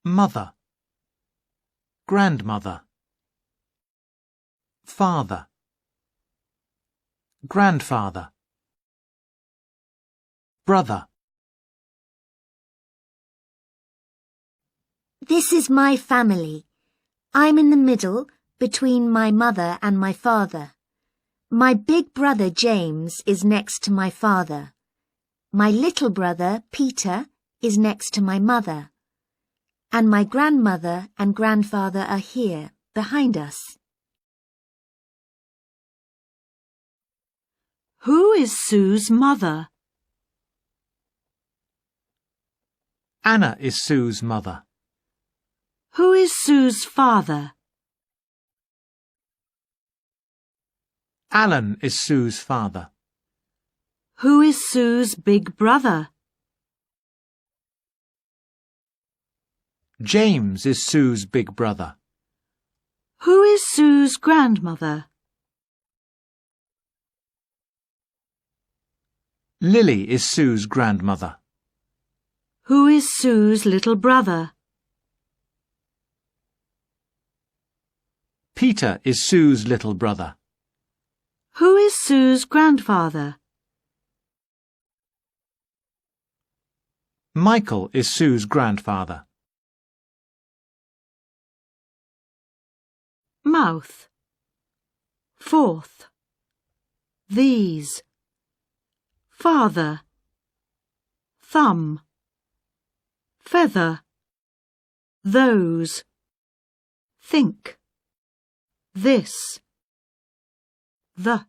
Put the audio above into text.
mother, grandmother, father, grandfather, brother. This is my family. I'm in the middle between my mother and my father. My big brother James is next to my father. My little brother Peter is next to my mother. And my grandmother and grandfather are here, behind us. Who is Sue's mother? Anna is Sue's mother. Who is Sue's father? Alan is Sue's father. Who is Sue's big brother? James is Sue's big brother. Who is Sue's grandmother? Lily is Sue's grandmother. Who is Sue's little brother? Peter is Sue's little brother. Who is Sue's grandfather? Michael is Sue's grandfather. Mouth. Fourth. These. Father. Thumb. Feather. Those. Think. This. The.